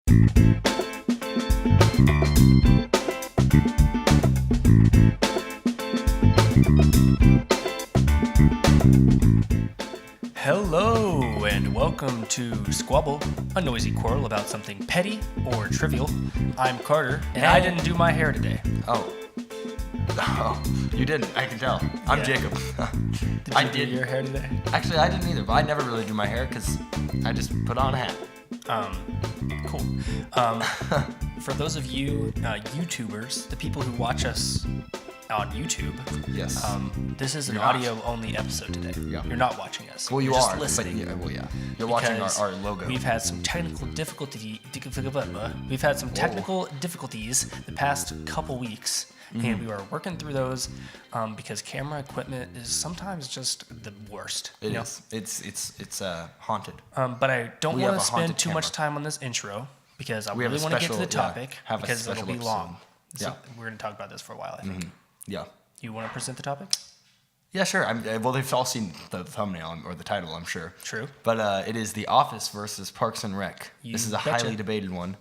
Hello and welcome to Squabble, a noisy quarrel about something petty or trivial. I'm Carter, and I didn't do my hair today. Oh, you didn't. I can tell. I'm Jacob. Did you do your hair today? Actually, I didn't either, but I never really do my hair because I just put on a hat. Cool. For those of you YouTubers, the people who watch us on YouTube, yes. This is an You're not. audio-only episode today. Yeah. You're not watching us. Well, you You're are. just listening. But You're watching Because our logo. We've had some technical difficulties the past couple weeks, and we are working through those because camera equipment is sometimes just the worst. It is. It's haunted. But I don't We want have to a haunted spend too much time on this intro because I We have really a want to get to special- the topic have a because it'll special be episode. long. So Yeah. we're going to talk about this for a while, I think. Yeah. You want to present the topic? Yeah, sure. Well, they've all seen the thumbnail or the title, I'm sure. True. But it is The Office versus Parks and Rec. This is a betcha. highly debated one.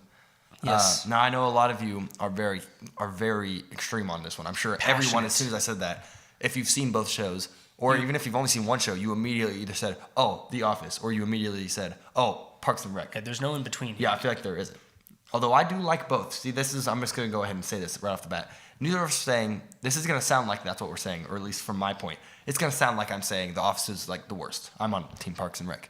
Yes. Now I know a lot of you are very extreme on this one. I'm sure everyone, as soon as I said that, if you've seen both shows, or even if you've only seen one show, you immediately either said, "Oh, The Office," or you immediately said, "Oh, Parks and Rec." Okay, there's no in between here. Yeah, I feel like there isn't. Although I do like both. See, I'm just going to go ahead and say this right off the bat. Neither of us are saying, this is going to sound like that's what we're saying, or at least from my point. It's going to sound like I'm saying The Office is like the worst. I'm on Team Parks and Rec.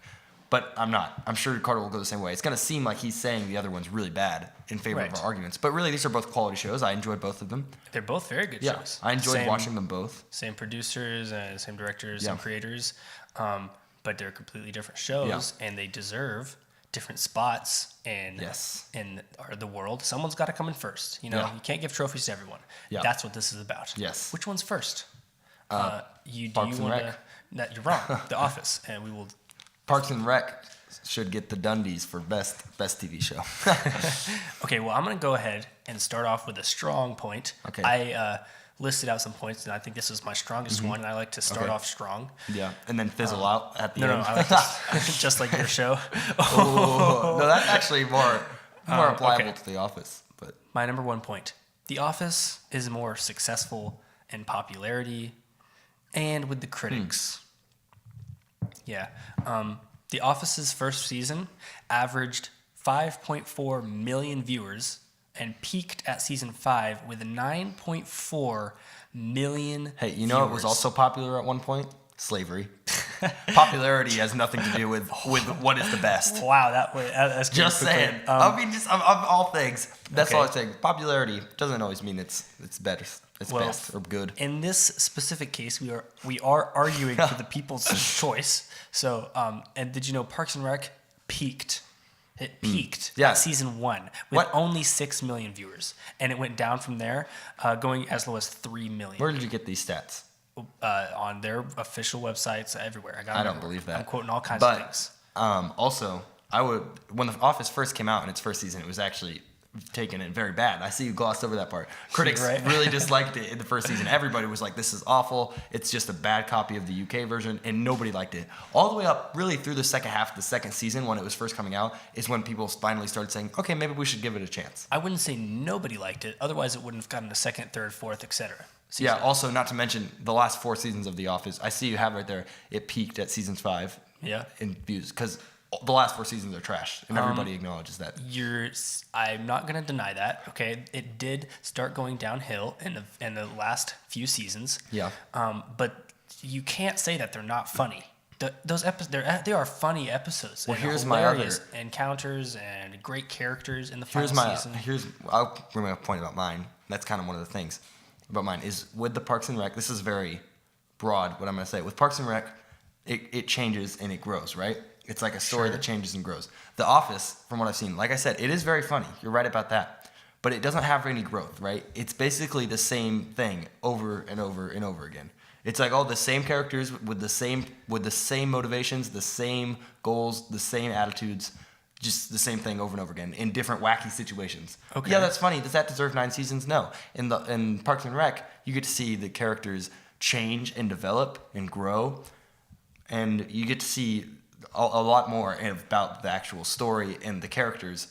But I'm not. I'm sure Carter will go the same way. It's going to seem like he's saying the other one's really bad in favor of our arguments. But really, these are both quality shows. I enjoyed both of them. They're both very good Yeah, shows. I enjoyed watching them both. Same producers and same directors Yeah. and creators, but they're completely different shows, and they deserve different spots in the world. Someone's got to come in first. You know, Yeah. you can't give trophies to everyone. Yeah. That's what this is about. Yes. Which one's first? Parks and Rec. You're wrong. The Office, and we will. Parks and Rec should get the Dundies for best TV show. Okay, well, I'm going to go ahead and start off with a strong point. Okay. I listed out some points, and I think this is my strongest one, and I like to start off strong. Yeah, and then fizzle out at the No, end. I like to, just like your show. Oh, no, that's actually more applicable okay. to The Office. But My number 1 point. The Office is more successful in popularity and with the critics. Yeah. The Office's first season averaged 5.4 million viewers and peaked at season 5 with 9.4 million hey, you know what was also popular at one point? Slavery. Popularity has nothing to do with what is the best. Wow, that's Just saying. I mean, just of all things. That's all I'm saying. Popularity doesn't always mean it's better. It's best or good. In this specific case, we are arguing for the people's choice. So, and did you know Parks and Rec peaked? It peaked at season 1 with only 6 million viewers, and it went down from there, going as low as 3 million. Where did you get these stats? On their official websites everywhere. I don't believe that. I'm quoting all kinds of things. Also, when The Office first came out in its first season, it was actually taken in very bad. I see you glossed over that part. Critics really disliked it in the first season. Everybody was like, this is awful. It's just a bad copy of the UK version, and nobody liked it. All the way up really through the second half of the second season when it was first coming out is when people finally started saying, okay, maybe we should give it a chance. I wouldn't say nobody liked it. Otherwise, it wouldn't have gotten a second, third, fourth, etc. Yeah, also not to mention the last 4 seasons of The Office. I see you have right there, it peaked at season 5 in views because the last 4 seasons are trash, and everybody acknowledges that. I'm not going to deny that. Okay, it did start going downhill in the last few seasons. Yeah. But you can't say that they're not funny. Those episodes, they are funny episodes. Well, and here's my other encounters and great characters in the final season. I'll bring my point about mine. That's kind of one of the things about mine is with the Parks and Rec. This is very broad. What I'm going to say with Parks and Rec, it changes and it grows, right? It's like a story that changes and grows. The Office, from what I've seen, like I said, it is very funny. You're right about that. But it doesn't have any growth, right? It's basically the same thing over and over and over again. It's like all the same characters with the same motivations, the same goals, the same attitudes, just the same thing over and over again in different wacky situations. Okay. Yeah, that's funny. Does that deserve 9 seasons? No. In Parks and Rec, you get to see the characters change and develop and grow, and you get to see a lot more about the actual story and the characters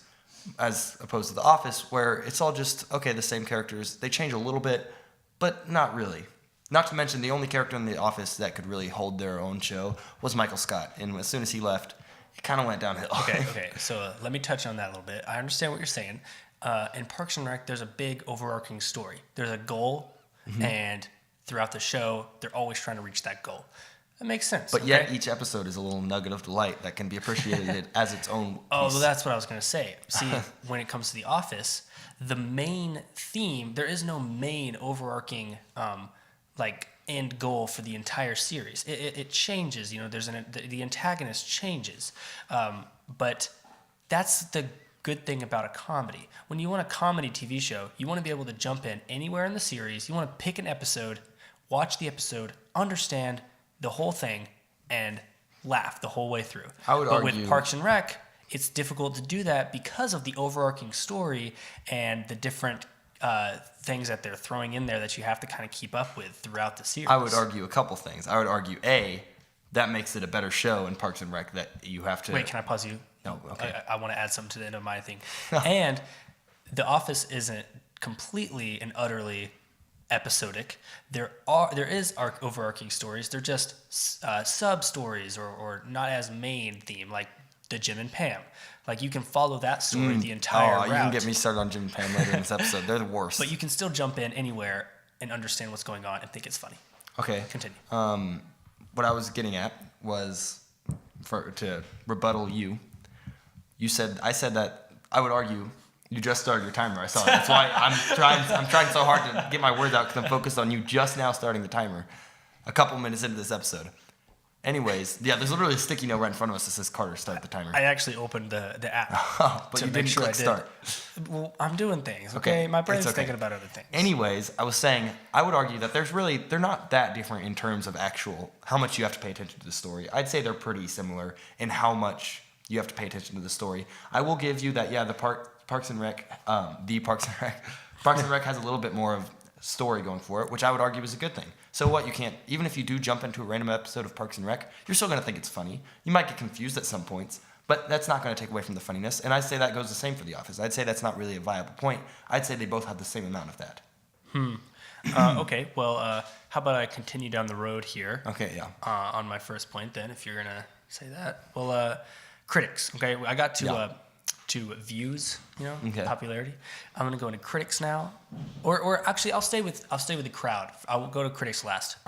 as opposed to The Office, where it's all just, okay, the same characters. They change a little bit, but not really. Not to mention, the only character in The Office that could really hold their own show was Michael Scott. And as soon as he left, it kind of went downhill. Okay. So let me touch on that a little bit. I understand what you're saying. In Parks and Rec, there's a big overarching story. There's a goal, and throughout the show, they're always trying to reach that goal. That makes sense. But yet, each episode is a little nugget of delight that can be appreciated as its own piece. Oh, well, that's what I was going to say. See, when it comes to The Office, the main theme, there is no main overarching end goal for the entire series. It changes. There's the antagonist changes, but that's the good thing about a comedy. When you want a comedy TV show, you want to be able to jump in anywhere in the series. You want to pick an episode, watch the episode, understand the whole thing, and laugh the whole way through. But with Parks and Rec, it's difficult to do that because of the overarching story and the different things that they're throwing in there that you have to kind of keep up with throughout the series. I would argue a couple things. I would argue, A, that makes it a better show in Parks and Rec that you have to... Wait, can I pause you? No, okay. I want to add something to the end of my thing. And The Office isn't completely and utterly episodic. There is overarching stories. They're just sub stories or not as main theme, like the Jim and Pam. Like you can follow that story the entire route. You can get me started on Jim and Pam later in this episode. They're the worst. But you can still jump in anywhere and understand what's going on and think it's funny. Okay. Continue. What I was getting at was to rebuttal you. I said that I would argue. You just started your timer. I saw it. That's why I'm trying so hard to get my words out because I'm focused on you just now starting the timer. A couple minutes into this episode. Anyways, yeah, there's literally a sticky note right in front of us that says Carter, start the timer. I actually opened the app but to you make didn't sure click I did. start. Well, I'm doing things, okay? My brain's thinking about other things. Anyways, I was saying, I would argue that they're not that different in terms of actual, how much you have to pay attention to the story. I'd say they're pretty similar in how much you have to pay attention to the story. I will give you that, yeah, the Parks and Rec has a little bit more of story going for it, which I would argue is a good thing. So what, you can't, even if you do jump into a random episode of Parks and Rec, you're still going to think it's funny. You might get confused at some points, but that's not going to take away from the funniness. And I'd say that goes the same for The Office. I'd say that's not really a viable point. I'd say they both have the same amount of that. Okay, well, how about I continue down the road here? Okay, yeah. On my first point then, if you're going to say that. Well, critics, okay? I got to views, popularity. I'm going to go into critics now. Or actually, I'll stay with the crowd. I will go to critics last.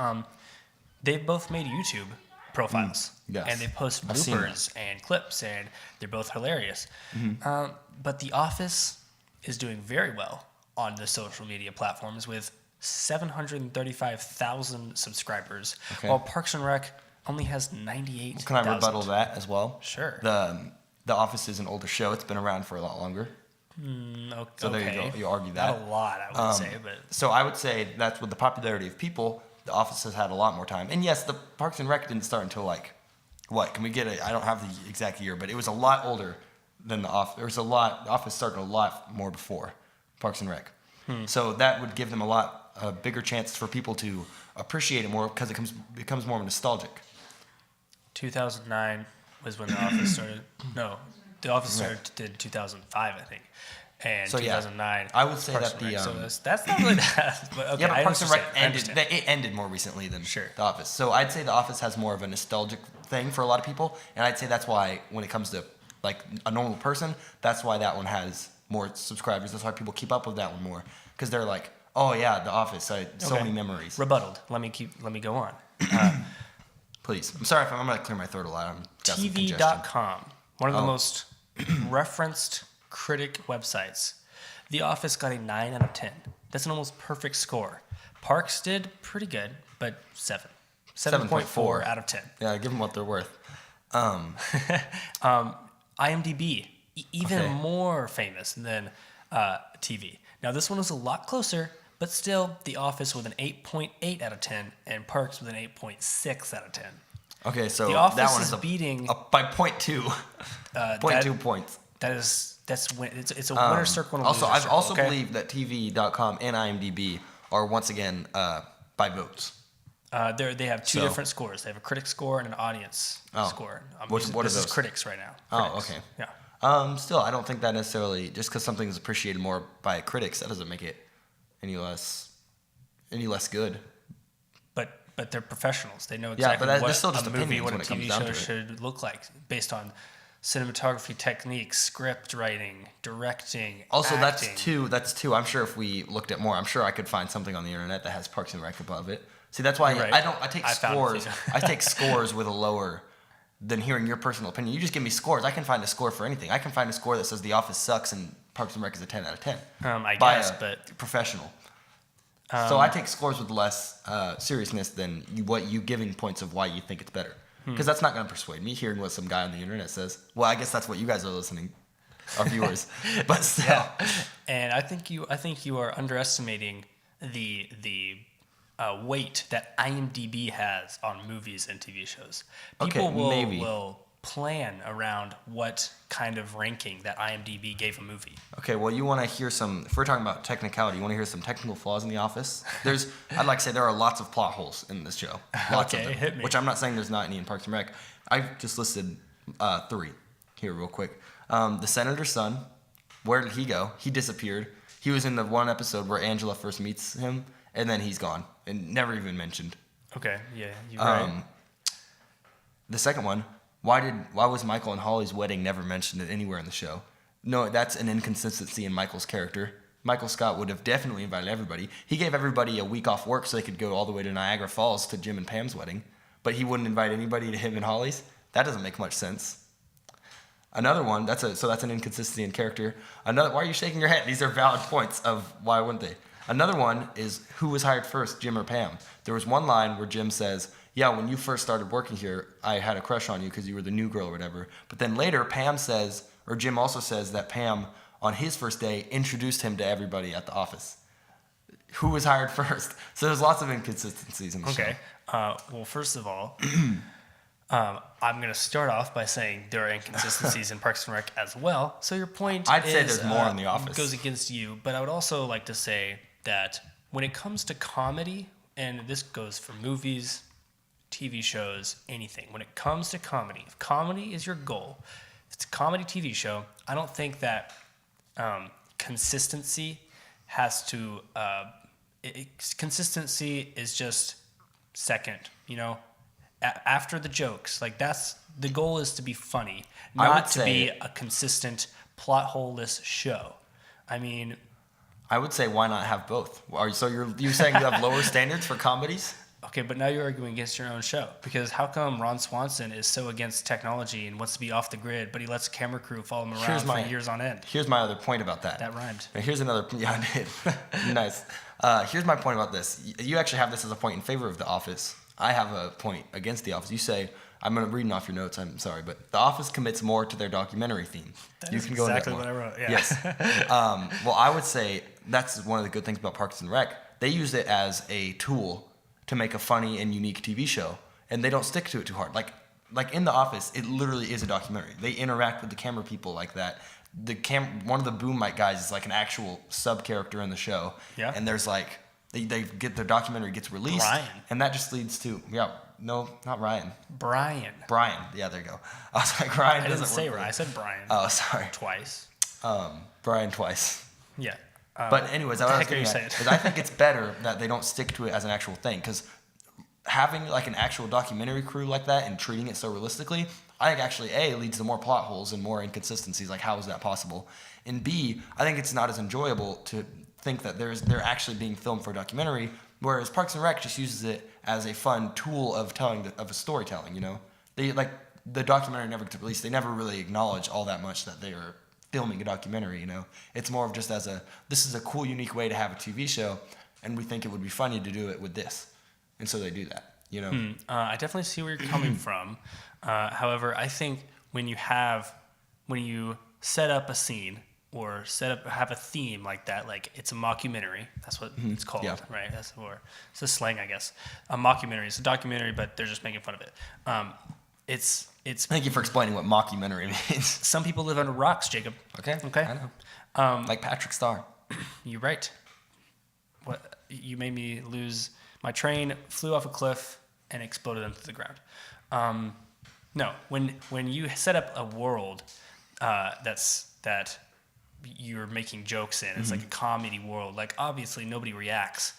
They've both made YouTube profiles. Yes. And they post bloopers and clips, and they're both hilarious. But The Office is doing very well on the social media platforms with 735,000 subscribers, while Parks and Rec only has 98,000. Can I rebuttal that as well? Sure. The Office is an older show. It's been around for a lot longer. Okay. So there you go. You argue that. Not a lot, I would say, but... So I would say that's with the popularity of people, The Office has had a lot more time. And yes, the Parks and Rec didn't start until what? Can we get I don't have the exact year, but it was a lot older than The Office. The Office started a lot more before Parks and Rec. So that would give them a bigger chance for people to appreciate it more because it becomes more nostalgic. 2009 was when The Office started. No, The Office started in 2005, I think. And so 2009. I would say Parks that and Rec, so that's not really that. But okay, yeah, but Parks and Rec ended. It ended more recently than The Office. So I'd say The Office has more of a nostalgic thing for a lot of people, and I'd say that's why when it comes to like a normal person, that's why that one has more subscribers. That's why people keep up with that one more because they're like, oh yeah, The Office. So many memories. Rebutted. Let me go on. Please. I'm sorry if I'm going to clear my throat a lot. TV.com, one of the most referenced critic websites. The Office got a 9 out of 10. That's an almost perfect score. Parks did pretty good, but 7.4 out of 10. Yeah, give them what they're worth. IMDb, even more famous than TV. Now, this one was a lot closer, but still, The Office with an 8.8 out of 10, and Parks with an 8.6 out of 10. Okay, so The Office that one is beating by 0.2. 0.2 points. It's a winner circle and a also, loser I've circle, also believed that TV.com and IMDb are once again by votes. They have two different scores. They have a critic score and an audience score. What are this those? is critics right now. Oh, Critics. okay. Yeah. Still, I don't think that necessarily just because something is appreciated more by critics, that doesn't make it any less good. But they're professionals. They know Yeah, exactly but what still just a movie, opinions what a when it comes TV down show to it. should look like based on cinematography techniques, script writing, directing, Also, acting. that's two. I'm sure if we looked at more, I'm sure I could find something on the internet that has Parks and Rec above it. See, that's why You're right. I take I found a scores. few. I take scores with a lower than hearing your personal opinion. You just give me scores. I can find a score for anything. I can find a score that says The Office sucks and Parks and Rec is a 10 out of 10. I by guess, a but professional. So I take scores with less seriousness than what you giving points of why you think it's better. Because that's not going to persuade me hearing what some guy on the internet says. Well, I guess that's what you guys are listening, our viewers. But still. yeah. And I think you are underestimating the weight that IMDb has on movies and TV shows. People Okay, will plan around what kind of ranking that IMDb gave a movie. Okay, well, you want to hear some, if we're talking about technicality, you want to hear some technical flaws in The Office? I'd like to say there are lots of plot holes in this show. Lots of them. Hit me. Which I'm not saying there's not any in Parks and Rec. I've just listed 3 here real quick. The senator's son, where did he go? He disappeared. He was in the one episode where Angela first meets him, and then he's gone and never even mentioned. Okay, yeah, you're right. The second one, why was Michael and Holly's wedding never mentioned anywhere in the show? No, that's an inconsistency in Michael's character. Michael Scott would have definitely invited everybody. He gave everybody a week off work so they could go all the way to Niagara Falls to Jim and Pam's wedding, but he wouldn't invite anybody to him and Holly's? That doesn't make much sense. Another one, that's an inconsistency in character. Why are you shaking your head? These are valid points of why wouldn't they? Another one is who was hired first, Jim or Pam? There was one line where Jim says, yeah, when you first started working here, I had a crush on you because you were the new girl or whatever. But then later, Jim also says that Pam, on his first day, introduced him to everybody at the office. Who was hired first? So there's lots of inconsistencies in the show. Okay. Well, first of all, I'm going to start off by saying there are inconsistencies in Parks and Rec as well. So your point I'd say there's more in The Office. Goes against you. But I would also like to say that when it comes to comedy, and this goes for movies, TV shows, anything. When it comes to comedy, if comedy is your goal, if it's a comedy TV show, I don't think that consistency has to. Consistency is just second. After the jokes, like that's the goal is to be funny, not to be a consistent plot hole-less show. I mean, I would say why not have both? So you're saying you have lower standards for comedies? okay, but now you're arguing against your own show because how come Ron Swanson is so against technology and wants to be off the grid, but he lets a camera crew follow him around for years on end? Here's my other point about that. That rhymed. Now here's another. Yeah, I did. Nice. Here's my point about this. You actually have this as a point in favor of The Office. I have a point against The Office. You say, I'm reading off your notes, I'm sorry, but The Office commits more to their documentary theme. That is exactly what I wrote, yeah. Yes. Well, I would say that's one of the good things about Parks and Rec. They use it as a tool to make a funny and unique TV show, and they don't stick to it too hard. Like in The Office, it literally is a documentary. They interact with the camera people like that. One of the boom mic guys is like an actual sub-character in the show. Yeah. And there's like... They get their documentary gets released, Brian. And that just leads to no, not Ryan. Brian. Yeah, there you go. I was like Ryan. I didn't say Ryan. I said Brian. Oh, sorry. Twice. Brian twice. Yeah. But anyways, what the heck are you saying? I think it's better that they don't stick to it as an actual thing because having like an actual documentary crew like that and treating it so realistically, I think actually A leads to more plot holes and more inconsistencies. Like how is that possible? And B, I think it's not as enjoyable to think that they're actually being filmed for a documentary, whereas Parks and Rec just uses it as a fun tool of a storytelling. They like the documentary never gets released. They never really acknowledge all that much that they are filming a documentary. It's more of just as this is a cool, unique way to have a TV show, and we think it would be funny to do it with this, and so they do that. I definitely see where you're coming from. However, I think when you set up a scene or have a theme like that, like it's a mockumentary. That's what it's called, right? It's a slang, I guess. A mockumentary. It's a documentary, but they're just making fun of it. It's. Thank you for explaining what mockumentary means. Some people live under rocks, Jacob. Okay. I know. Like Patrick Star. You're right. What you made me lose. My train flew off a cliff and exploded into the ground. No, when you set up a world. that you're making jokes in. It's like a comedy world. Like obviously nobody reacts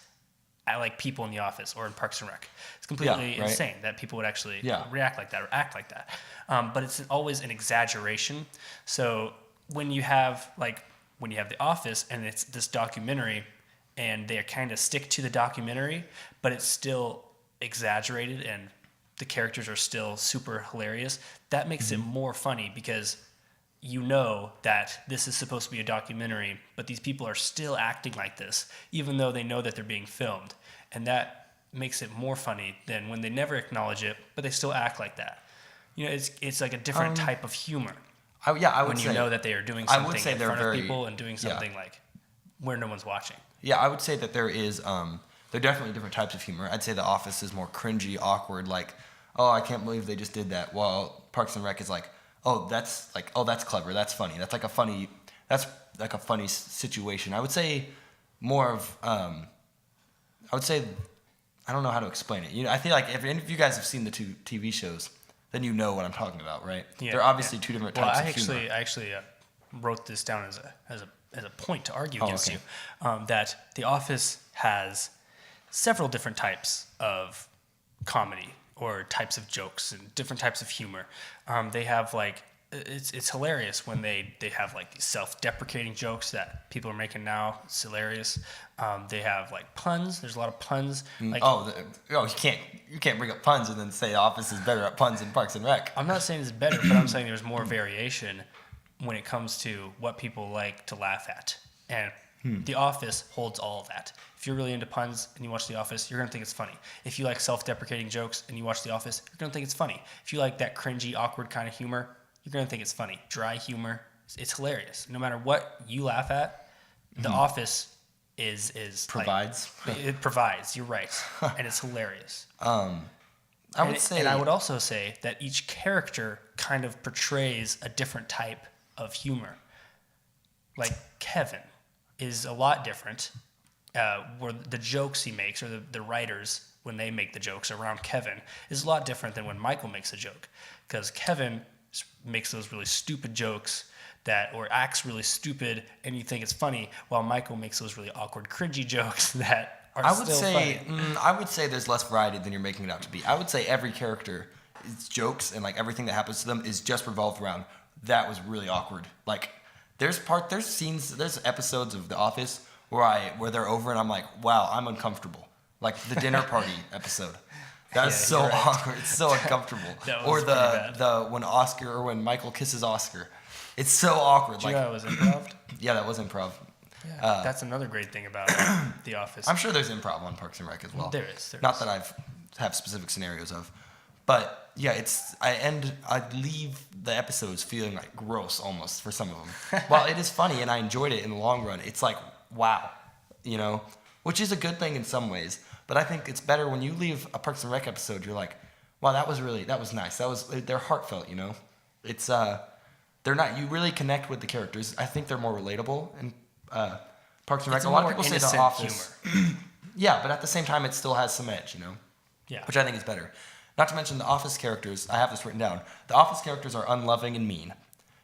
at like people in the office or in Parks and Rec. It's completely insane that people would actually react like that or act like that. But it's always an exaggeration. So when you have The Office and it's this documentary and they kind of stick to the documentary, but it's still exaggerated and the characters are still super hilarious, that makes it more funny because you know that this is supposed to be a documentary, but these people are still acting like this, even though they know that they're being filmed. And that makes it more funny than when they never acknowledge it, but they still act like that. You know, it's like a different type of humor. I would when you say, know that they are doing something in front very, of people and doing something like where no one's watching. Yeah, I would say that there are definitely different types of humor. I'd say The Office is more cringy, awkward, like, oh, I can't believe they just did that. While Parks and Rec is like, oh, that's clever, that's funny, that's like a funny situation. I would say more of, I don't know how to explain it. You know, I feel like if any of you guys have seen the two TV shows, then you know what I'm talking about, right? Yeah, they're obviously two different types of humor. I actually wrote this down as a point to argue against you, that The Office has several different types of comedy or types of jokes and different types of humor. They have like it's hilarious when they have like these self-deprecating jokes that people are making now. It's hilarious. They have like puns. There's a lot of puns. Like, you can't bring up puns and then say The Office is better at puns than Parks and Rec. I'm not saying it's better, but I'm saying there's more variation when it comes to what people like to laugh at. And The Office holds all of that. If you're really into puns and you watch The Office, you're going to think it's funny. If you like self-deprecating jokes and you watch The Office, you're going to think it's funny. If you like that cringy, awkward kind of humor, you're going to think it's funny. Dry humor, it's hilarious. No matter what you laugh at, The Office is provides. Like, it provides, you're right. And it's hilarious. I would also say that each character kind of portrays a different type of humor. Like Kevin is a lot different, where the jokes he makes, or the writers, when they make the jokes around Kevin, is a lot different than when Michael makes a joke. Because Kevin makes those really stupid jokes or acts really stupid, and you think it's funny, while Michael makes those really awkward, cringy jokes that are funny. I would say there's less variety than you're making it out to be. I would say every character, its jokes and like everything that happens to them is just revolved around, that was really awkward. Like, there's episodes of The Office where they're over and I'm like, wow, I'm uncomfortable. Like the dinner party episode. That's so awkward. It's so uncomfortable. Or when Michael kisses Oscar. It's so awkward. Did you know that was improv? Yeah, that was improv. Yeah, that's another great thing about The Office. I'm sure there's improv on Parks and Rec as well. There is. Not that I've have specific scenarios of. But yeah, I leave the episodes feeling like gross almost for some of them. While it is funny and I enjoyed it in the long run, it's like, wow, you know, which is a good thing in some ways. But I think it's better when you leave a Parks and Rec episode, you're like, wow, that was nice. They're heartfelt, you know. It's you really connect with the characters. I think they're more relatable in Parks and Rec. A lot of people say The Office. Yeah, but at the same time, it still has some edge, you know. Yeah. Which I think is better. Not to mention The Office characters. I have this written down. The Office characters are unloving and mean.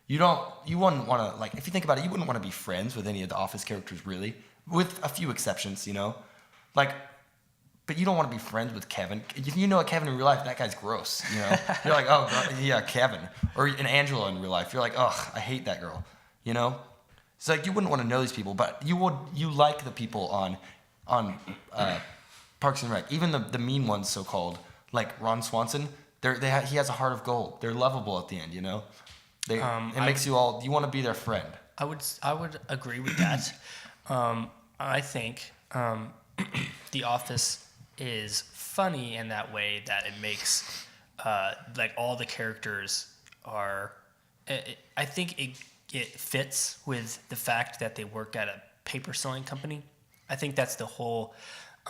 You wouldn't want to, like, if you think about it, you wouldn't want to be friends with any of the Office characters, really, with a few exceptions, you know, like. But you don't want to be friends with Kevin. If you know Kevin in real life, that guy's gross, you know? You're like, oh, yeah, Kevin. Or an Angela in real life. You're like, ugh, I hate that girl, you know? It's like you wouldn't want to know these people, but you like the people on Parks and Rec. Even the mean ones, so-called, like Ron Swanson, he has a heart of gold. They're lovable at the end, you know? It makes you want to be their friend. I would agree with that. I think The Office is funny in that way that it makes like all the characters are. I think it fits with the fact that they work at a paper selling company. I think that's the whole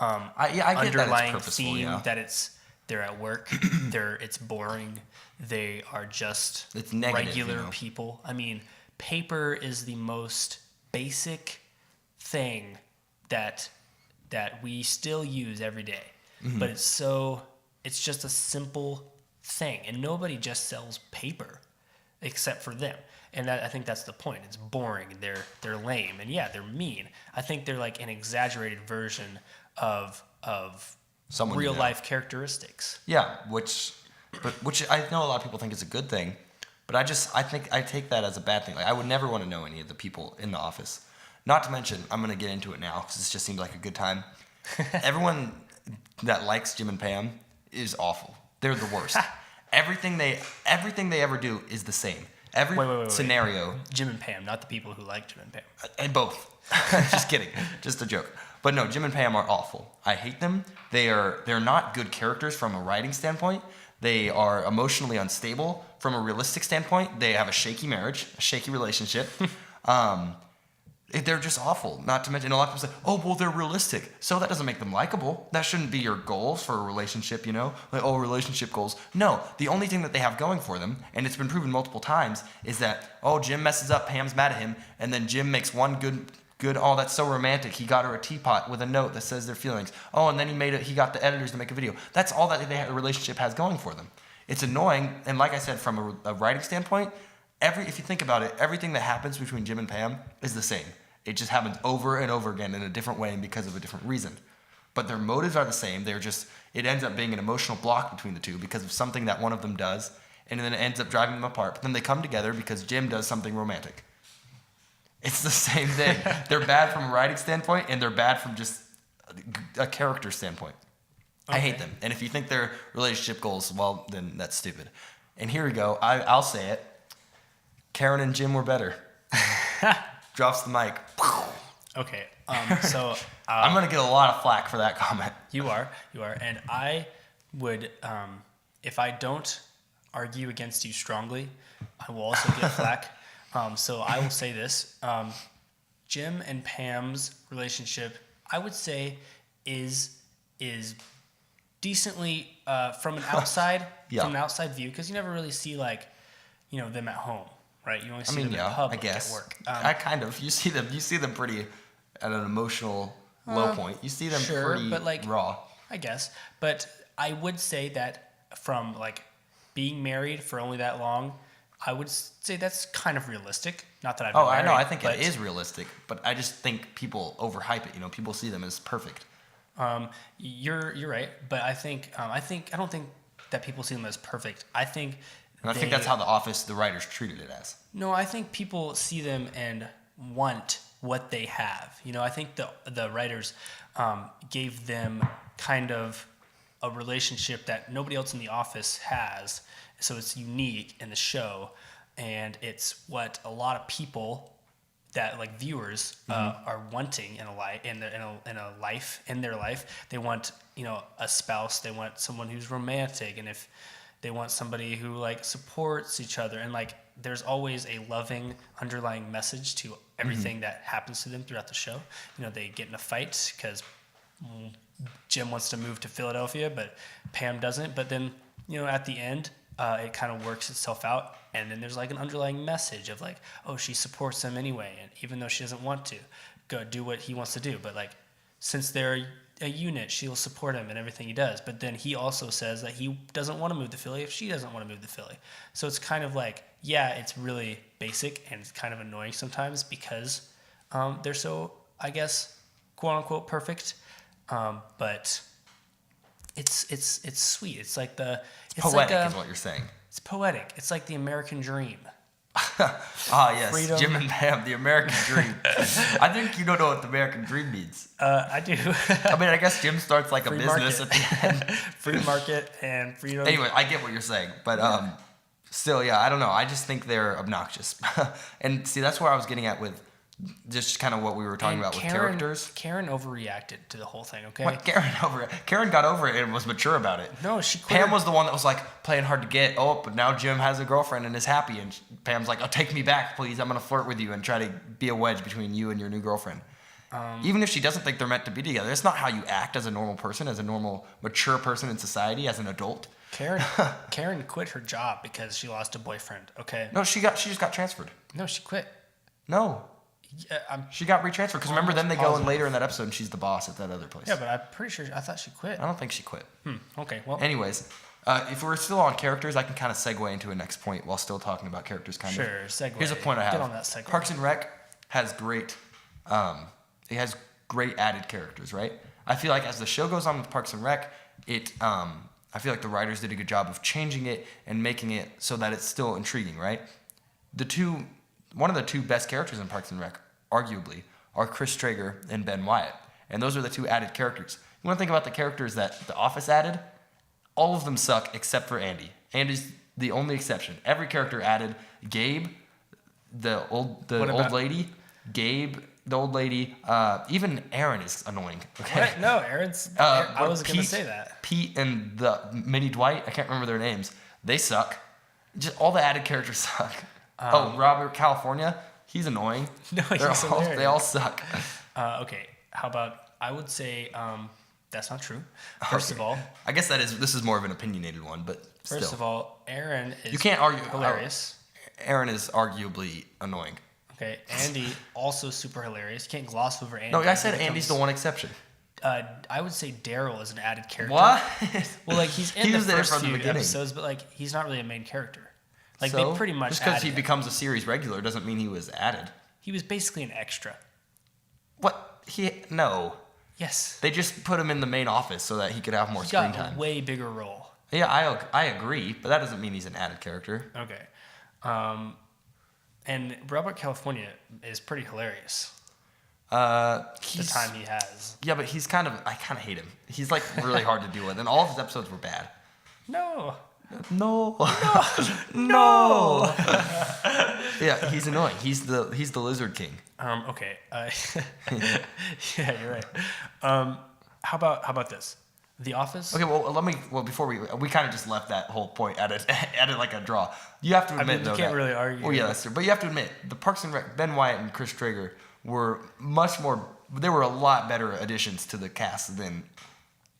underlying theme, that they're at work, it's boring, they are just regular people. I mean, paper is the most basic thing that we still use every day. Mm-hmm. But it's just a simple thing. And nobody just sells paper except for them. And I think that's the point. It's boring. They're lame, and yeah, they're mean. I think they're like an exaggerated version of Someone real life characteristics. Yeah, which I know a lot of people think is a good thing, but I think I take that as a bad thing. Like I would never want to know any of the people in the office. Not to mention, I'm going to get into it now because this just seems like a good time. Everyone that likes Jim and Pam is awful. They're the worst. Everything they ever do is the same. Every scenario. Jim and Pam, not the people who like Jim and Pam. And both. Just kidding. Just a joke. But no, Jim and Pam are awful. I hate them. They're not good characters from a writing standpoint. They are emotionally unstable from a realistic standpoint. They have a shaky marriage, a shaky relationship. They're just awful. Not to mention, a lot of people say, "Oh, well, they're realistic," so that doesn't make them likable. That shouldn't be your goals for a relationship, you know? Like, oh, relationship goals. No, the only thing that they have going for them, and it's been proven multiple times, is that Jim messes up, Pam's mad at him, and then Jim makes one good. Oh, that's so romantic. He got her a teapot with a note that says their feelings. Oh, and then he got the editors to make a video. That's all that the relationship has going for them. It's annoying, and like I said, from a writing standpoint, if you think about it, everything that happens between Jim and Pam is the same. It just happens over and over again in a different way and because of a different reason. But their motives are the same. It ends up being an emotional block between the two because of something that one of them does, and then it ends up driving them apart. But then they come together because Jim does something romantic. It's the same thing. They're bad from a writing standpoint, and they're bad from just a character standpoint. Okay. I hate them. And if you think they're relationship goals, well, then that's stupid. And here we go. I'll say it. Karen and Jim were better. Drops the mic. Okay. So I'm gonna get a lot of flack for that comment. You are, and I would, if I don't argue against you strongly, I will also get flack. So I will say this: Jim and Pam's relationship, I would say, is decently from an outside view, because you never really see them at home. Right, you only see them in public at work. I kind of. You see them pretty at an emotional low point. You see them pretty raw. I guess, but I would say that from being married for only that long, I would say that's kind of realistic. Not that I've been married. I know. I think it is realistic, but I just think people overhype it. You know, people see them as perfect. You're right, but I don't think that people see them as perfect. I think. And I think that's how the writers treated it as. No, I think people see them and want what they have. You know, I think the writers gave them kind of a relationship that nobody else in the office has. So it's unique in the show, and it's what a lot of people that viewers are wanting in their life. They want a spouse. They want someone who's romantic, and if they want somebody who supports each other, and there's always a loving underlying message to everything that happens to them throughout the show. You know, they get in a fight because Jim wants to move to Philadelphia, but Pam doesn't. But then at the end, it kind of works itself out, and then there's an underlying message of she supports him anyway, and even though she doesn't want to, go do what he wants to do. But since they're a unit, she'll support him in everything he does. But then he also says that he doesn't want to move to Philly if she doesn't want to move to Philly. So it's kind of it's really basic and it's kind of annoying sometimes because they're so, I guess, quote unquote perfect. But it's sweet. It's poetic is what you're saying. It's poetic. It's like the American dream. Yes, Freedom. Jim and Pam, the American dream. I think you don't know what the American dream means. I do. I mean, I guess Jim starts a business at the end. Free market and freedom. Anyway, I get what you're saying, but still, yeah, I don't know. I just think they're obnoxious. And see, that's where I was getting at with just kind of what we were talking about with characters. Karen overreacted to the whole thing, okay? What, Karen got over it and was mature about it. No, she quit. Pam was the one that was playing hard to get. Oh, but now Jim has a girlfriend and is happy. And Pam's like, oh, take me back, please. I'm going to flirt with you and try to be a wedge between you and your new girlfriend. Even if she doesn't think they're meant to be together, it's not how you act as a normal person, as a normal, mature person in society, as an adult. Karen quit her job because she lost a boyfriend, okay? No, she just got transferred. No, she quit. No. Yeah, she got retransferred because remember then they go in later in that episode and she's the boss at that other place. Yeah, but I'm pretty sure I thought she quit. I don't think she quit. Okay, well. Anyways, If we're still on characters, I can kind of segue into a next point while still talking about characters. Kind of. Sure, segue. Here's a point I have. Get on that segue. Parks and Rec has great. It has great added characters, right? I feel like as the show goes on with Parks and Rec, I feel like the writers did a good job of changing it and making it so that it's still intriguing, right? One of the two best characters in Parks and Rec, arguably, are Chris Traeger and Ben Wyatt, and those are the two added characters. You want to think about the characters that The Office added? All of them suck except for Andy. Andy's the only exception. Every character added: Gabe, the old lady, Gabe, the old lady. Even Aaron is annoying. Okay. What? No, Aaron's. I was going to say that. Pete and the mini Dwight. I can't remember their names. They suck. Just all the added characters suck. Robert California. He's annoying. No, he's hilarious. They all suck. Okay. How about? I would say. That's not true. First of all, I guess this is more of an opinionated one, but still. First of all, Aaron is you can't argue hilarious. Aaron is arguably annoying. Okay, Andy also super hilarious. You can't gloss over Andy. No, I said Andy's the one exception. I would say Daryl is an added character. What? Well, like he's in the first few episodes, but like he's not really a main character. Like they pretty much just because he becomes a series regular doesn't mean he was added. He was basically an extra. What? No. Yes. They just put him in the main office so that he could have more screen time. He's got a way bigger role. Yeah, I agree, but that doesn't mean he's an added character. Okay. And Robert California is pretty hilarious. The time he has. Yeah, but I kind of hate him. He's like really hard to deal with, and all of his episodes were bad. No. Yeah, he's annoying. He's the Lizard King. Okay. Yeah, you're right. How about this? The Office. Okay. Well, before we kind of just left that whole point at like a draw. You have to admit, you can't really argue. Well, yeah, that's true. But you have to admit, the Parks and Rec, Ben Wyatt and Chris Traeger were much more. They were a lot better additions to the cast than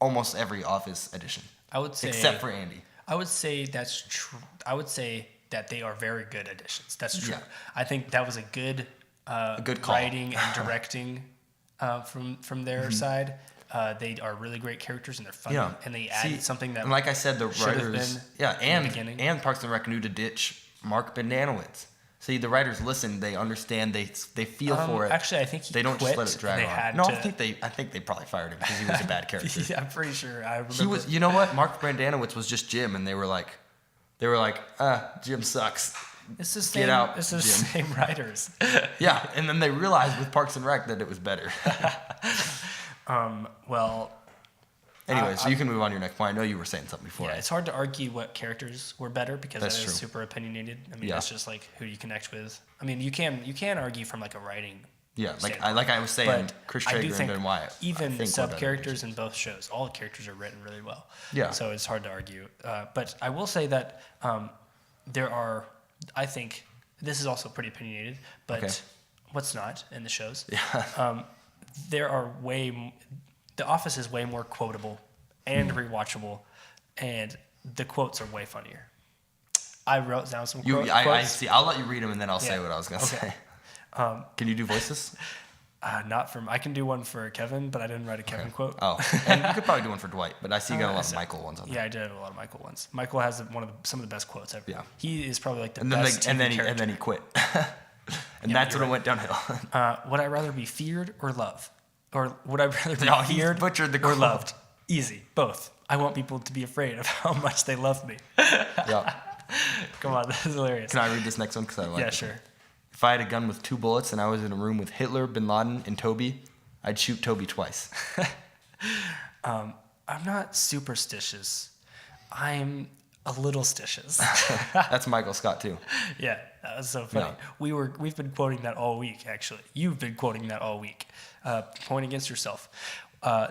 almost every Office addition. I would say, except for Andy. I would say that's true. I would say that they are very good additions. That's true. Yeah. I think that was a good call. writing and directing from their side. They are really great characters and they're funny. Yeah. And they added something that, and like I said, the writers, and Parks and Rec knew to ditch Mark Bandanowitz. See, the writers listen, they understand, they feel for it. Actually, I think they don't just let it drag on. I think they probably fired him because he was a bad character. Yeah, I'm pretty sure. I remember. He was. You know what? Mark Bandanowitz was just Jim, and they were like, Jim sucks. It's the same. Get out, it's the Jim. same writers. Yeah, and then they realized with Parks and Rec that it was better. Well. Anyway, so you can move on to your next point. I know you were saying something before. Yeah, it's hard to argue what characters were better because That's that is true. super opinionated. I mean, that's just like who you connect with. I mean, you can argue from like a writing. Yeah, standpoint. I was saying, But Chris I do Traeger and think Ben Wyatt. even sub characters in both shows, all the characters are written really well. Yeah. So it's hard to argue. But I will say that there are. I think this is also pretty opinionated, but what's not in the shows? Yeah. There are The Office is way more quotable and rewatchable, and the quotes are way funnier. I wrote down some quotes. I see. I'll let you read them, and then I'll say what I was going to say. Can you do voices? Not from. I can do one for Kevin, but I didn't write a Kevin quote. Oh, and you could probably do one for Dwight, but I see you got a lot of Michael ones on there. Yeah, I did have a lot of Michael ones. Michael has some of the best quotes ever. Yeah. He is probably like the And best then TV character. and then he quit, and that's when it went downhill. Would I rather be feared or loved? Or would I rather be No, he feared butchered the or quote. loved? Easy, both. I want people to be afraid of how much they love me. Yeah. Come on, this is hilarious. Can I read this next one? Because I like it. Yeah, sure. If I had a gun with 2 bullets and I was in a room with Hitler, Bin Laden, and Toby, I'd shoot Toby twice. I'm not superstitious. I'm a little stitious. That's Michael Scott too. Yeah, that was so funny. Yeah. We've been quoting that all week, actually. You've been quoting that all week. Point against yourself.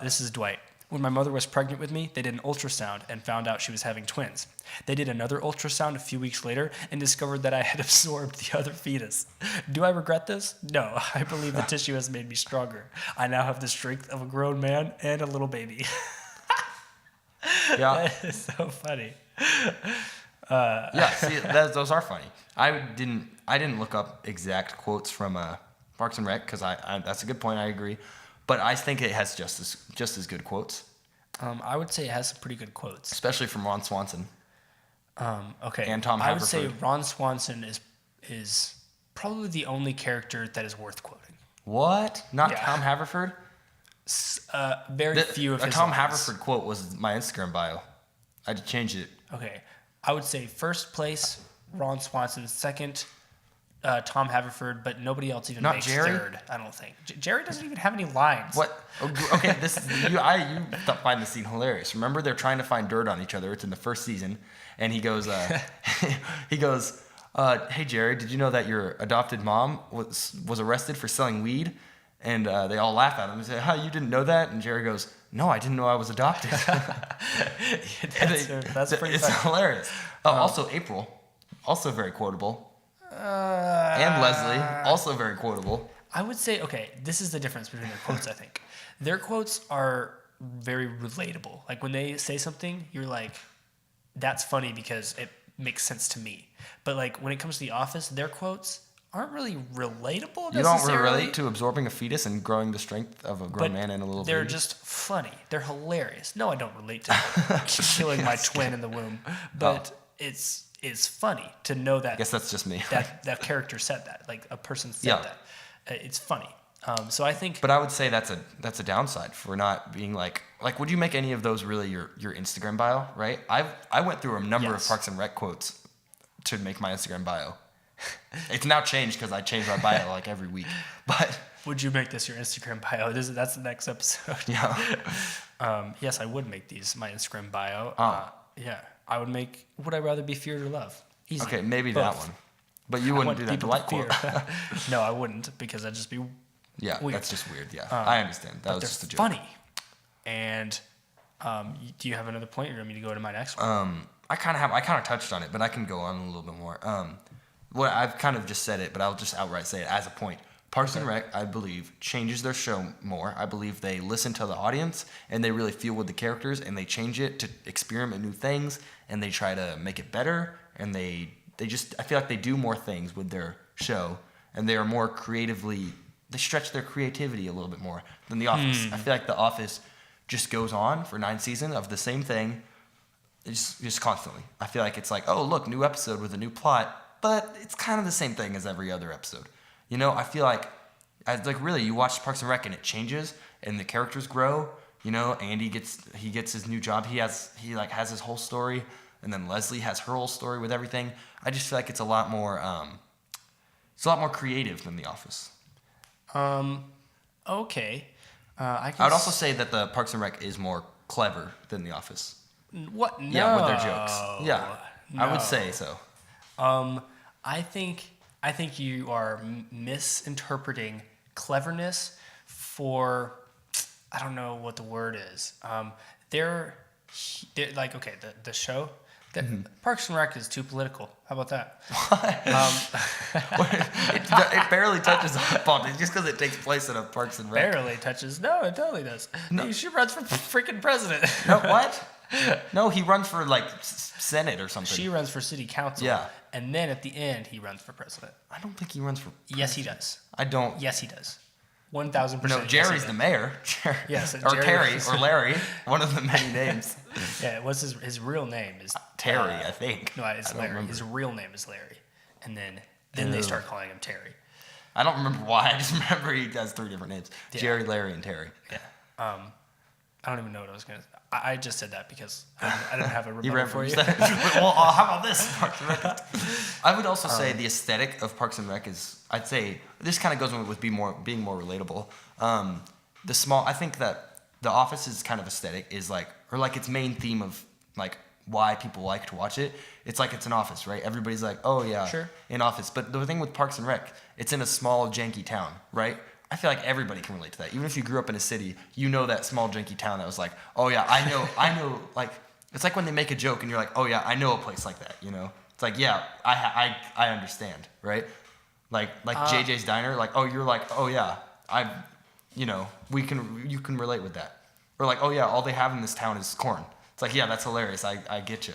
This is Dwight. When my mother was pregnant with me, they did an ultrasound and found out she was having twins. They did another ultrasound a few weeks later and discovered that I had absorbed the other fetus. Do I regret this? No, I believe the tissue has made me stronger. I now have the strength of a grown man and a little baby. Yeah. That is so funny. Yeah, see, those are funny. I didn't look up exact quotes from Parks and Rec because I that's a good point. I agree, but I think it has just as good quotes. I would say it has some pretty good quotes. especially from Ron Swanson. Okay. And Tom I would say Haverford. Ron Swanson is probably the only character that is worth quoting. What? Not Yeah. Tom Haverford? Very few of A his Tom lines. Haverford quote was my Instagram bio. I had to change it. Okay. I would say first place, Ron Swanson. Second, Tom Haverford, but nobody else even Not makes Jerry? third, I don't think. Jerry doesn't even have any lines. What? Okay, this is you find the scene hilarious. Remember, they're trying to find dirt on each other. It's in the first season, and he goes, "Hey Jerry, did you know that your adopted mom was arrested for selling weed?" And they all laugh at him and say, "Huh, you didn't know that?" And Jerry goes, "No, I didn't know I was adopted." That's pretty It's funny. hilarious. Oh, also April, also very quotable, and Leslie, also very quotable. I would say, okay, this is the difference between their quotes, I think. Their quotes are very relatable. Like when they say something, you're like, that's funny because it makes sense to me. But like when it comes to The Office, their quotes aren't really relatable You don't necessarily. relate to absorbing a fetus and growing the strength of a grown man and a little they're baby? just funny. They're hilarious. No, I don't relate to killing my twin in the womb. But it's funny to know that I guess that's just me. that character said that. Like a person said Yeah. that. It's funny. So I think But I would say that's a downside for not being like would you make any of those really your Instagram bio, right? I went through a number of Yes. Parks and Rec quotes to make my Instagram bio. It's now changed because I change my bio like every week. But would you make this your Instagram bio? That's the next episode. yeah, Yes, I would make these my Instagram bio. Oh. Yeah, I would make. Would I rather be feared or loved? Easy. okay, maybe Both. that one. But you I wouldn't want do that people Dwight to quote. fear. No, I wouldn't because I'd just be. Yeah, Weird. that's just weird. Yeah, I understand. That was They're just a joke. funny. And do you have another point? Or you want me to go to my next one? I kind of touched on it, but I can go on a little bit more. Well, I've kind of just said it, but I'll just outright say it as a point. Parks and Rec, I believe, changes their show more. I believe they listen to the audience and they really feel with the characters and they change it to experiment new things and they try to make it better and they just I feel like they do more things with their show and they are more creatively they stretch their creativity a little bit more than The Office. I feel like The Office just goes on for 9 seasons of the same thing. It's just constantly. I feel like it's like, oh, look, new episode with a new plot, but it's kind of the same thing as every other episode. You know, I feel like really, you watch Parks and Rec and it changes and the characters grow. You know, Andy gets his new job. He has his whole story, and then Leslie has her whole story with everything. I just feel like it's a lot more creative than The Office. Okay. I would also say that the Parks and Rec is more clever than The Office. What? No. Yeah, with their jokes. Yeah, I No. would say so. I think you are misinterpreting cleverness for, I don't know what the word is. They're like, okay, the show, Parks and Rec is too political. How about that? It barely touches on politics just because it takes place in a Parks and Rec. Barely touches. No, it totally does. No. She runs for freaking president. No, what? No, he runs for like Senate or something. She runs for city council. Yeah. And then at the end, he runs for president. I don't think he runs for. Yes, he does. I don't. Yes, he does. 1,000%. No, Jerry's the mayor. Yes, or Jerry Terry is- or Larry. One of the many names. Yeah, what's his real name is Terry, I think. No, it's I don't Larry. remember. His real name is Larry, and then they start calling him Terry. I don't remember why. I just remember he has 3 different names: Yeah. Jerry, Larry, and Terry. Yeah. I don't even know what I was gonna. I just said that because I didn't have a You rebuttal for you. referenced that. Well, how about this? Parks and Rec. I would also say the aesthetic of Parks and Rec is. I'd say this kind of goes with being more relatable. I think that The Office's kind of aesthetic is like its main theme of like why people like to watch it. It's like it's an office, right? Everybody's like, oh yeah, Sure. in Office. But the thing with Parks and Rec, it's in a small janky town, right? I feel like everybody can relate to that. Even if you grew up in a city, you know that small janky town that was like, oh yeah, I know. Like it's like when they make a joke and you're like, oh yeah, I know a place like that. You know, it's like yeah, I understand, right? Like JJ's Diner, like oh you're like oh yeah, you can relate with that. Or like oh yeah, all they have in this town is corn. It's like yeah, that's hilarious. I get you.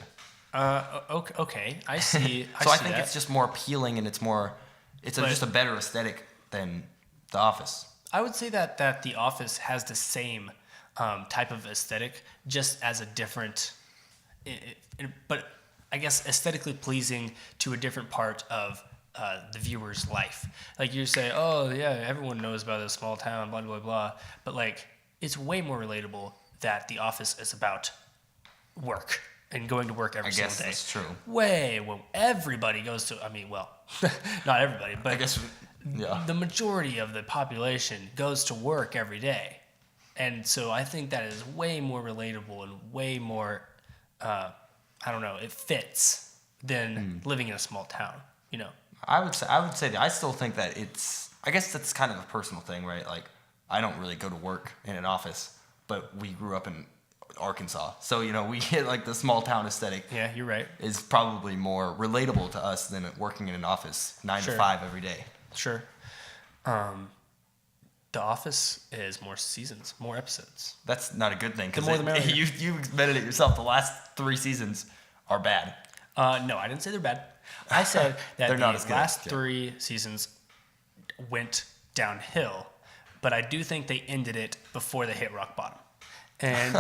Okay, I see. So I see think that. it's just more appealing and just a better aesthetic than The Office. I would say that The Office has the same type of aesthetic, just as a different, but I guess aesthetically pleasing to a different part of the viewer's life. Like you say, oh yeah, everyone knows about this small town, blah blah blah, but like it's way more relatable that The Office is about work and going to work every single day. That's true. Well, everybody goes to. I mean, well, not everybody, but I guess, yeah. the majority of the population goes to work every day, and so I think that is way more relatable and way more. I don't know. It fits than living in a small town. You know. I would say that I still think that it's. I guess that's kind of a personal thing, right? Like, I don't really go to work in an office, but we grew up in Arkansas, so we get like the small town aesthetic. Yeah, you're right. Is probably more relatable to us than working in an office 9 to 5 every day. Sure. The Office is more seasons, more episodes. That's not a good thing because you admitted it yourself. The last 3 seasons are bad. No, I didn't say they're bad. I said that they're not as the good. last 3 seasons went downhill, but I do think they ended it before they hit rock bottom. And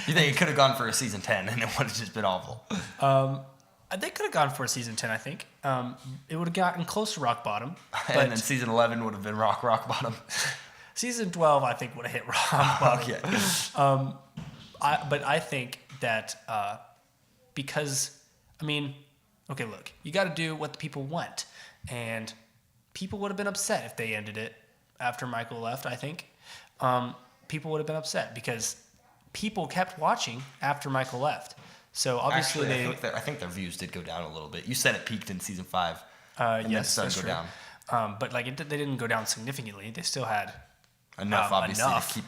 you think it could have gone for a season 10 and it would have just been awful? They could have gone for a season 10, I think. It would have gotten close to rock bottom. And then season 11 would have been rock bottom. Season 12, I think, would have hit rock bottom. Okay. But I think that because, I mean, okay, look, you got to do what the people want. And people would have been upset if they ended it after Michael left, I think. People would have been upset because people kept watching after Michael left. So obviously I think their views did go down a little bit. You said it peaked in season 5. Yes, then started to go down. But like they didn't go down significantly. They still had enough, obviously, to keep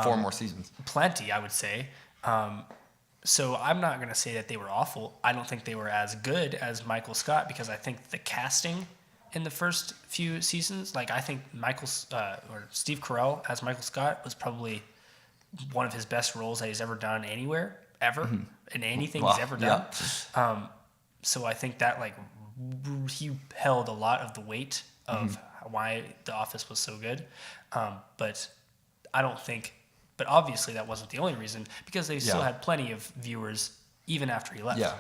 4 more seasons. Plenty, I would say. So I'm not going to say that they were awful. I don't think they were as good as Michael Scott because I think the casting in the first few seasons, like I think or Steve Carell as Michael Scott was probably one of his best roles that he's ever done anywhere, ever, in anything he's ever done. Yeah. So I think that like he held a lot of the weight of why The Office was so good. But I don't think, but obviously that wasn't the only reason because they still had plenty of viewers even after he left. Yeah.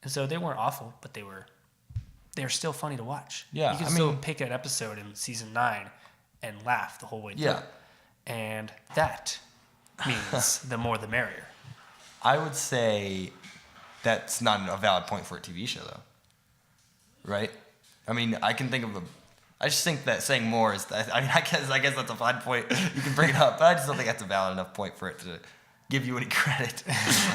And so they weren't awful, but they're still funny to watch. Yeah, you can still pick an episode in season 9 and laugh the whole way through. Yeah. And that means the more the merrier. I would say that's not a valid point for a TV show, though. Right? I mean, I can think of I just think that saying more is. I guess that's a fine point. You can bring it up, but I just don't think that's a valid enough point for it to give you any credit.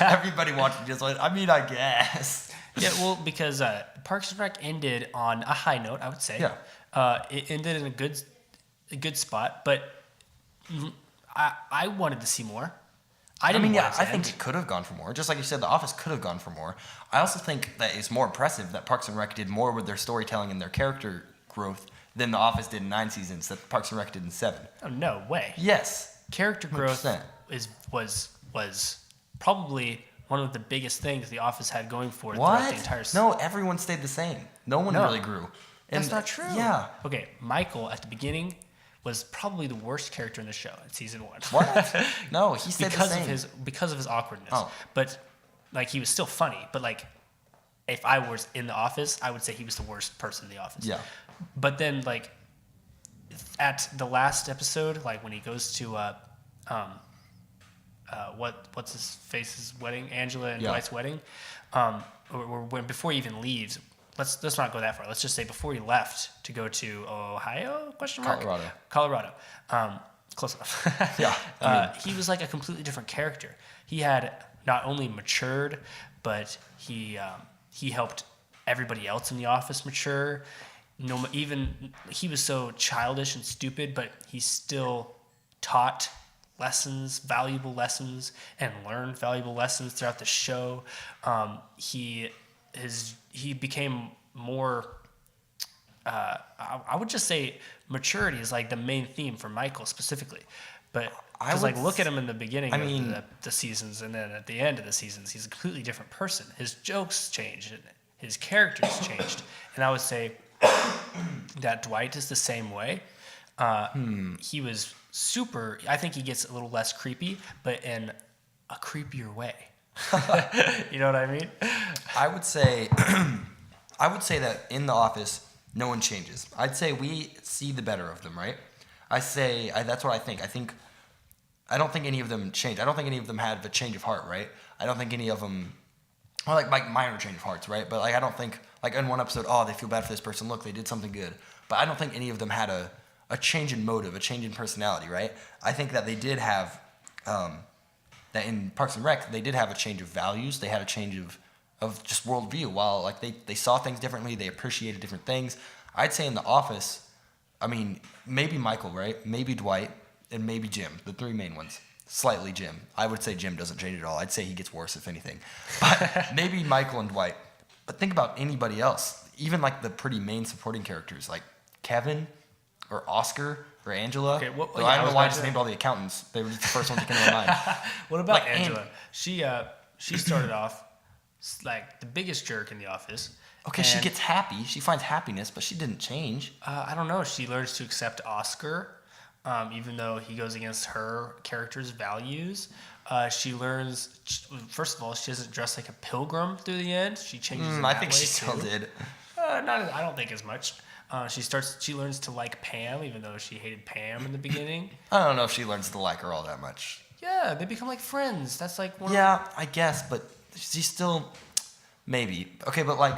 Everybody watching just like. I mean, I guess. Yeah, well, because Parks and Rec ended on a high note, I would say. Yeah. It ended in a good spot, but I wanted to see more. I think it could have gone for more. Just like you said, The Office could have gone for more. I also think that it's more impressive that Parks and Rec did more with their storytelling and their character growth than The Office did in 9 seasons, that Parks and Rec did in 7. Oh, no way. Yes. Character growth was probably one of the biggest things The Office had going for it throughout the entire season. No, everyone stayed the same. No one really grew. That's not true. Yeah. Okay, Michael at the beginning was probably the worst character in the show in season 1. What? No, he stayed the same. Because of his awkwardness. Oh. But like he was still funny. But like if I was in The Office, I would say he was the worst person in The Office. Yeah. But then like at the last episode, like when he goes to what's his face's wedding, Angela and Dwight's wedding, or when before he even leaves. Let's not go that far. Let's just say before he left to go to Ohio? ? Colorado. Close enough. Yeah. He was like a completely different character. He had not only matured, but he helped everybody else in the office mature. Even he was so childish and stupid, but he still taught valuable lessons, and learned valuable lessons throughout the show. He became more. I would just say maturity is like the main theme for Michael specifically, but because look at him in the beginning of the seasons, and then at the end of the seasons, he's a completely different person. His jokes changed, and his characters changed, and I would say that Dwight is the same way. He was super. I think he gets a little less creepy, but in a creepier way. You know what I mean? I would say, I would say that in The Office, no one changes. I'd say we see the better of them, right? That's what I think. I don't think any of them changed. I don't think any of them had a change of heart, right? I don't think any of them, or like minor change of hearts, right? But like I don't think like in one episode, oh, they feel bad for this person. Look, they did something good. But I don't think any of them had a change in motive, a change in personality, right? I think that they did have that in Parks and Rec, they did have a change of values. They had a change of just worldview. While like they saw things differently, they appreciated different things. I'd say in The Office, I mean, maybe Michael, right? Maybe Dwight, and maybe Jim, the three main ones. Slightly Jim. I would say Jim doesn't change at all. I'd say he gets worse, if anything. But maybe Michael and Dwight. But think about anybody else. Even like the pretty main supporting characters, like Kevin or Oscar or Angela. Okay, I don't know why I just named all the accountants. They were just the first ones that came to my mind. What about Like Angela? She started off like the biggest jerk in the office. Okay, she gets happy. She finds happiness, but she didn't change. I don't know. She learns to accept Oscar, even though he goes against her character's values. She learns, first of all, she doesn't dress like a pilgrim through the end. She changes. In I that think way she still too. did. I don't think as much. She learns to like Pam, even though she hated Pam in the beginning. I don't know if she learns to like her all that much. Yeah, they become like friends. That's like one. Yeah, I guess, but she's still maybe okay. But like,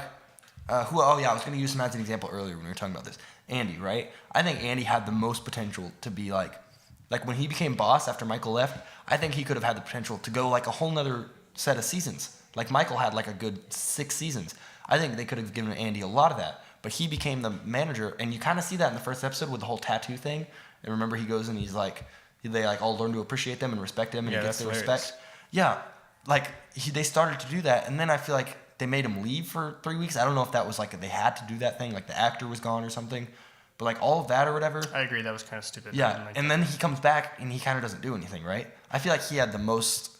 who? Oh yeah, I was going to use him as an example earlier when we were talking about this. Andy, right? I think Andy had the most potential to be like when he became boss after Michael left. I think he could have had the potential to go like a whole nother set of seasons. Like Michael had like a good 6 seasons. I think they could have given Andy a lot of that. But he became the manager, and you kind of see that in the first episode with the whole tattoo thing. And remember, he goes and he's like, they like all learn to appreciate them and respect him, and he gets their respect. Yeah, like they started to do that, and then I feel like they made him leave for 3 weeks. I don't know if that was like they had to do that thing, like the actor was gone or something. But like all of that or whatever. I agree, that was kind of stupid. Yeah, and then he comes back and he kind of doesn't do anything, right? I feel like he had the most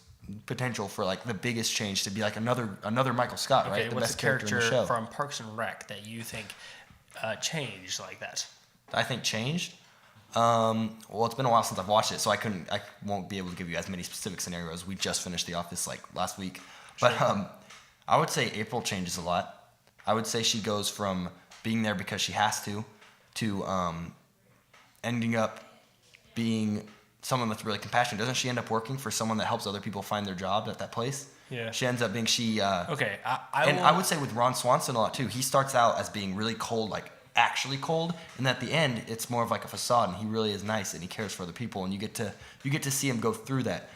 potential for like the biggest change to be like another Michael Scott, right? Okay, what's the character from Parks and Rec that you think changed like that? I think changed. Well, it's been a while since I've watched it, so I won't be able to give you as many specific scenarios. We just finished The Office like last week, but I would say April changes a lot. I would say she goes from being there because she has to ending up being someone that's really compassionate. Doesn't she end up working for someone that helps other people find their job at that place? Yeah. She ends up being okay. I would say with Ron Swanson a lot too. He starts out as being really cold, like actually cold, and at the end it's more of like a facade, and he really is nice and he cares for other people, and you get to see him go through that.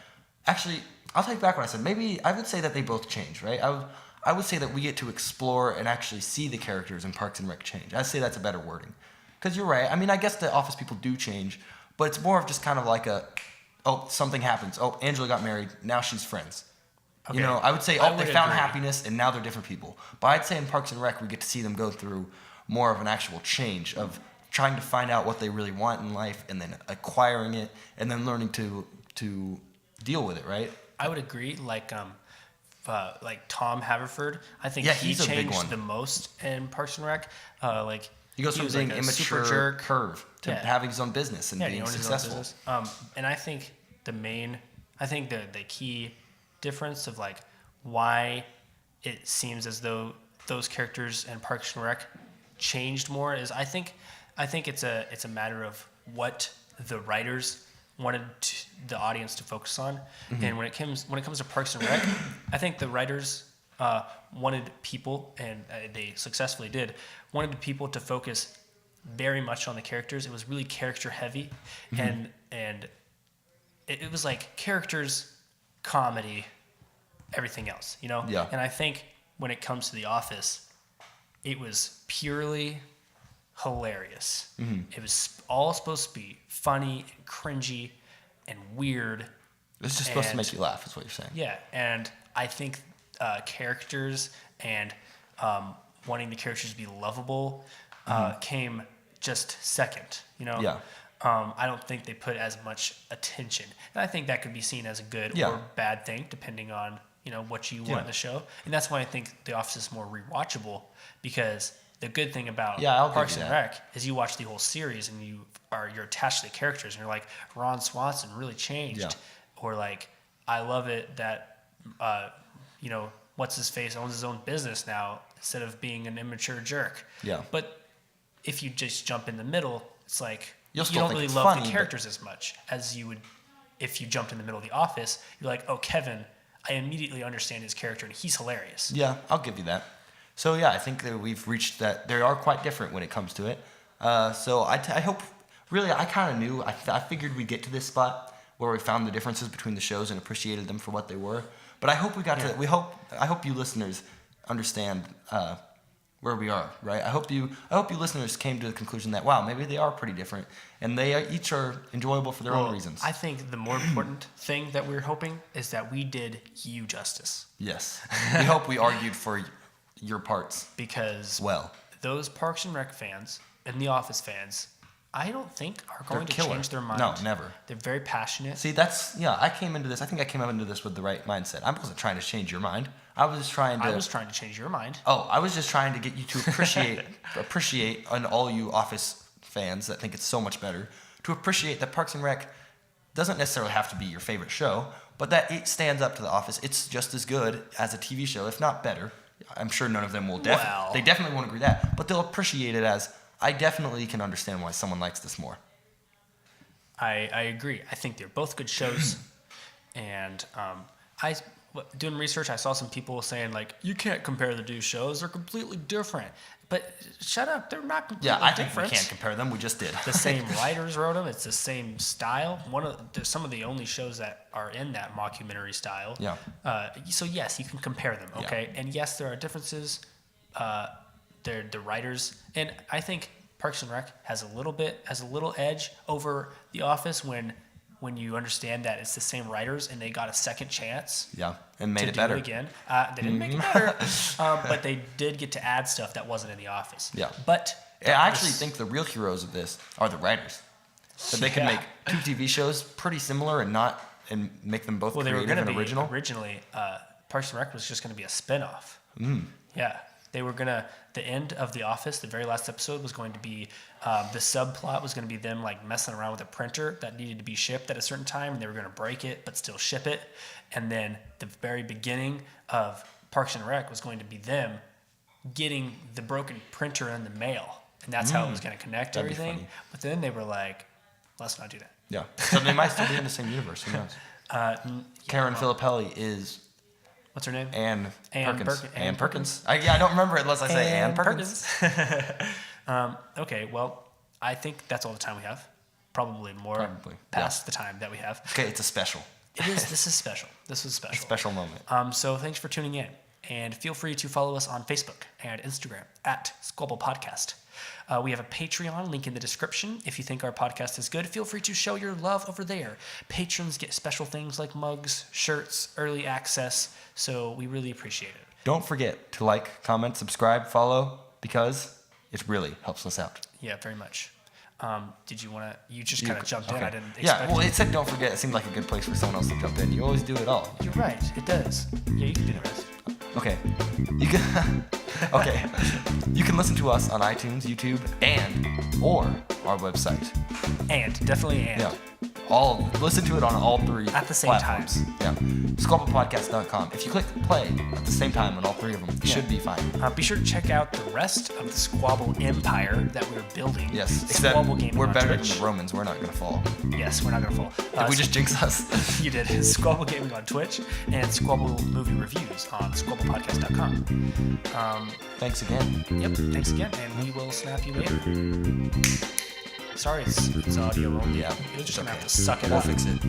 Actually, I'll take back what I said. Maybe I would say that they both change, right? I would say that we get to explore and actually see the characters in Parks and Rec change. I'd say that's a better wording. Because you're right. I mean, I guess the Office people do change, but it's more of just kind of like something happens. Oh, Angela got married. Now she's friends. Okay. You know, I would say, they found happiness and now they're different people. But I'd say in Parks and Rec, we get to see them go through more of an actual change of trying to find out what they really want in life and then acquiring it and then learning to deal with it, right? I would agree. Like Tom Haverford, I think he changed the most in Parks and Rec. He goes from being like immature jerk curve to having his own business and being successful. And I think the key difference of like why it seems as though those characters in Parks and Rec changed more is I think it's a matter of what the writers wanted the audience to focus on. Mm-hmm. And when it comes to Parks and Rec, I think the writers wanted people, and they successfully did, wanted people to focus very much on the characters. It was really character heavy, mm-hmm. and it was like characters, comedy, everything else, you know? Yeah. And I think when it comes to The Office, it was purely hilarious. Mm-hmm. It was all supposed to be funny and cringy and weird. It's just supposed to make you laugh, is what you're saying. Yeah, and I think characters and wanting the characters to be lovable came just second, you know? Yeah. I don't think they put as much attention. And I think that could be seen as a good or bad thing, depending on, you know, what you want in the show. And that's why I think The Office is more rewatchable, because The good thing about I'll give Parks you and that. Rec is you watch the whole series and you're attached to the characters and you're like, Ron Swanson really changed. Yeah. Or like, I love it that, what's his face owns his own business now instead of being an immature jerk. Yeah. But if you just jump in the middle, it's like You'll you still don't think really it's love funny, the but- characters as much as you would if you jumped in the middle of The Office. You're like, oh, Kevin, I immediately understand his character and he's hilarious. Yeah, I'll give you that. So I think that we've reached that. They are quite different when it comes to it. So I hope, really, I kind of knew. I figured we'd get to this spot where we found the differences between the shows and appreciated them for what they were. But I hope we got to. I hope you listeners understand where we are. Right. I hope you listeners came to the conclusion that wow, maybe they are pretty different, and they each are enjoyable for their own reasons. I think the more important thing that we're hoping is that we did you justice. Yes. We hope we argued for your parts. Because Well. those Parks and Rec fans and The Office fans, I don't think are going to killer. change their mind. No, never. They're very passionate. See, I came into this. I think I came into this with the right mindset. I wasn't trying to change your mind. I was just trying to. I was trying to change your mind. Oh, I was just trying to get you to appreciate, and all you Office fans that think it's so much better, to appreciate that Parks and Rec doesn't necessarily have to be your favorite show, but that it stands up to The Office. It's just as good as a TV show, if not better. I'm sure none of them will they definitely won't agree with that, but they'll appreciate it as I definitely can understand why someone likes this more. I agree. I think they're both good shows. And doing research, I saw some people saying, like, you can't compare the two shows. They're completely different. But shut up. They're not completely Yeah, I think different. we can't compare them. We just did. The same writers wrote them. It's the same style. There's some of the only shows that are in that mockumentary style. Yeah. So yes, you can compare them. Okay. Yeah. And yes, there are differences. They're the writers, and I think Parks and Rec has a little edge over The Office when you understand that it's the same writers and they got a second chance. Yeah, and made to it do better. It again. They didn't make it better, but they did get to add stuff that wasn't in The Office. Yeah. But I actually think the real heroes of this are the writers. That they can make two TV shows pretty similar and make them both creative and original. Originally, Parks and Rec was just going to be a spinoff. Yeah. They were the end of The Office, the very last episode was going to be, the subplot was going to be them like messing around with a printer that needed to be shipped at a certain time, and they were going to break it but still ship it. And then the very beginning of Parks and Rec was going to be them getting the broken printer in the mail, and that's how it was going to connect everything. But then they were like, let's not do that. Yeah, so they might still be in the same universe. Who knows? Karen Filippelli is. What's her name? Ann Perkins. Ann Perkins. I don't remember it unless I say Ann Perkins. Okay, well, I think that's all the time we have. Probably more past the time that we have. Okay, it's a special. It is. This is special. This was special. A special moment. So thanks for tuning in. And feel free to follow us on Facebook and Instagram at Squabble Podcast. We have a Patreon link in the description. If you think our podcast is good, feel free to show your love over there. Patrons get special things like mugs, shirts, early access. So we really appreciate it. Don't forget to like, comment, subscribe, follow, because it really helps us out. Yeah, very much. Did you want to? You just kind of jumped in. I didn't expect. Yeah, well, it said don't forget. It seemed like a good place for someone else to jump in. You always do it all. You're right. It does. Yeah, you can do the rest. Okay. You can listen to us on iTunes, YouTube, or our website. Definitely. Yeah. Listen to it on all three at the same platforms. time. Yeah. SquabblePodcast.com. If you click play at the same time on all three of them, it should be fine. Be sure to check out the rest of the Squabble empire that we're building. Yes. Except Squabble Gaming we're on better Twitch. than the Romans. We're not going to fall. Yes, we're not going to fall. Did we just jinx us? You did. Squabble Gaming on Twitch and Squabble Movie Reviews on SquabblePodcast.com. Thanks again. Yep. Thanks again, and we will snap you later. Sorry, it's audio only. Yeah. You're just going to have to suck it We'll up. fix it.